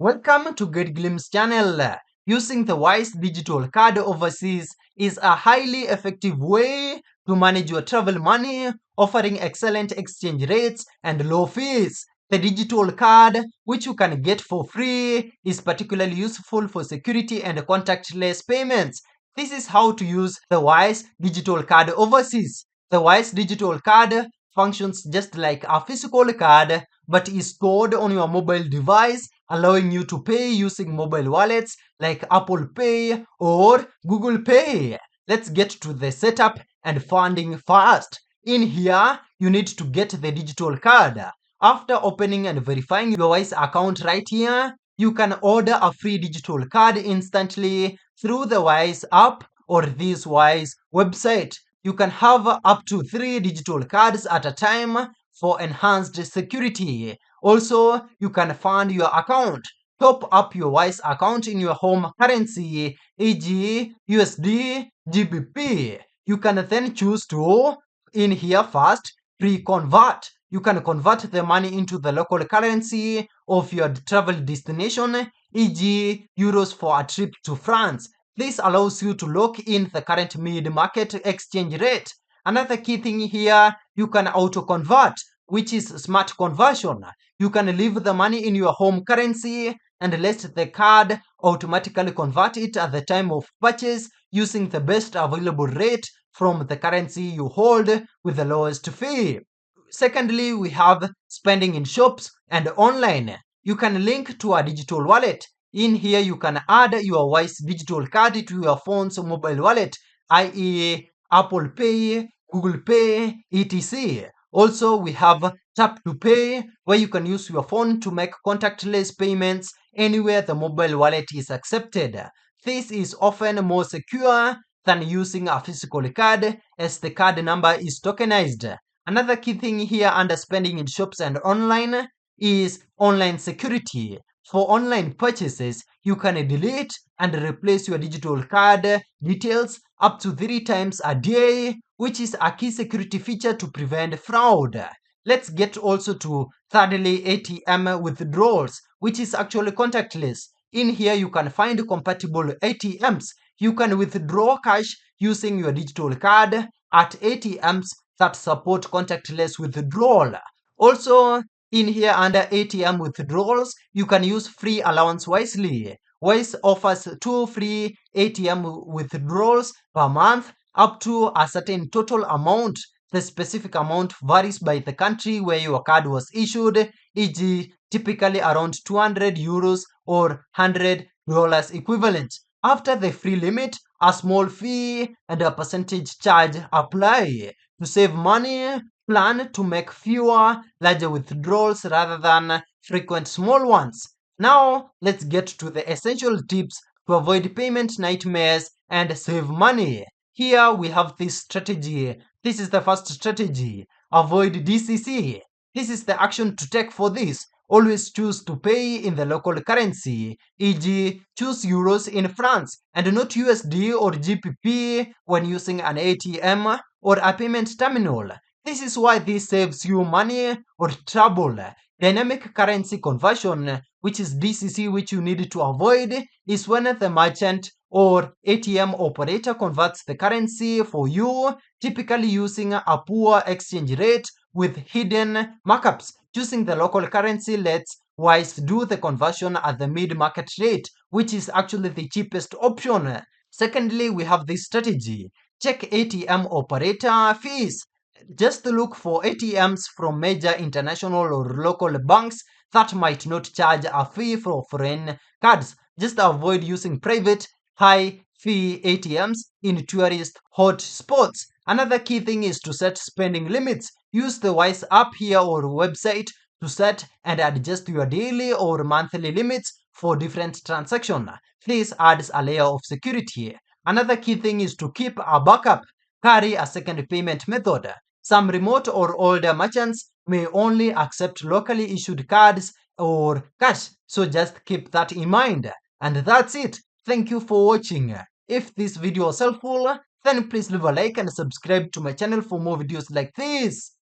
Welcome to Get Glimpse channel. Using the Wise digital card overseas is a highly effective way to manage your travel money, offering excellent exchange rates and low fees. The digital card, which you can get for free, is particularly useful for security and contactless payments. This is how to use the Wise digital card overseas. The Wise digital card functions just like a physical card but is stored on your mobile device, allowing you to pay using mobile wallets like Apple Pay or Google Pay. Let's get to the setup and funding first. In here, you need to get the digital card. After opening and verifying your Wise account right here, you can order a free digital card instantly through the Wise app or this Wise website. You can have up to 3 digital cards at a time for enhanced security. Also, you can fund your account. Top up your Wise account in your home currency, e.g. USD, GBP. You can then choose to, in here first, pre-convert. You can convert the money into the local currency of your travel destination, e.g. euros for a trip to France. This allows you to lock in the current mid-market exchange rate. Another key thing here, you can auto-convert, which is smart conversion. You can leave the money in your home currency and let the card automatically convert it at the time of purchase using the best available rate from the currency you hold with the lowest fee. Secondly, we have spending in shops and online. You can link to a digital wallet. In here, you can add your Wise digital card to your phone's mobile wallet, i.e. Apple Pay, Google Pay, etc. Also, we have Tap to Pay, where you can use your phone to make contactless payments anywhere the mobile wallet is accepted. This is often more secure than using a physical card as the card number is tokenized. Another key thing here under spending in shops and online is online security. For online purchases, you can delete and replace your digital card details up to 3 times a day, which is a key security feature to prevent fraud. Let's get also to thirdly ATM withdrawals, which is actually contactless. In here, you can find compatible ATMs. You can withdraw cash using your digital card at ATMs that support contactless withdrawal. Also, in here under ATM withdrawals, you can use free allowance wisely. Wise offers 2 free ATM withdrawals per month up to a certain total amount. The specific amount varies by the country where your card was issued, e.g. typically around 200 euros or $100 equivalent. After the free limit, a small fee and a percentage charge apply. To save money, plan to make fewer, larger withdrawals rather than frequent small ones. Now, let's get to the essential tips to avoid payment nightmares and save money. Here we have this strategy. This is the first strategy. Avoid DCC. This is the action to take for this. Always choose to pay in the local currency, e.g. choose euros in France and not USD or GBP when using an ATM or a payment terminal. This is why this saves you money or trouble. Dynamic currency conversion, which is DCC, which you need to avoid, is when the merchant or ATM operator converts the currency for you, typically using a poor exchange rate with hidden markups. Choosing the local currency lets Wise do the conversion at the mid-market rate, which is actually the cheapest option. Secondly, we have this strategy. Check ATM operator fees. Just look for ATMs from major international or local banks that might not charge a fee for foreign cards. Just avoid using private, high-fee ATMs in tourist hot spots. Another key thing is to set spending limits. Use the Wise app here or website to set and adjust your daily or monthly limits for different transactions. This adds a layer of security. Another key thing is to keep a backup. Carry a second payment method. Some remote or older merchants may only accept locally issued cards or cash, so just keep that in mind. And that's it. Thank you for watching. If this video was helpful, then please leave a like and subscribe to my channel for more videos like this.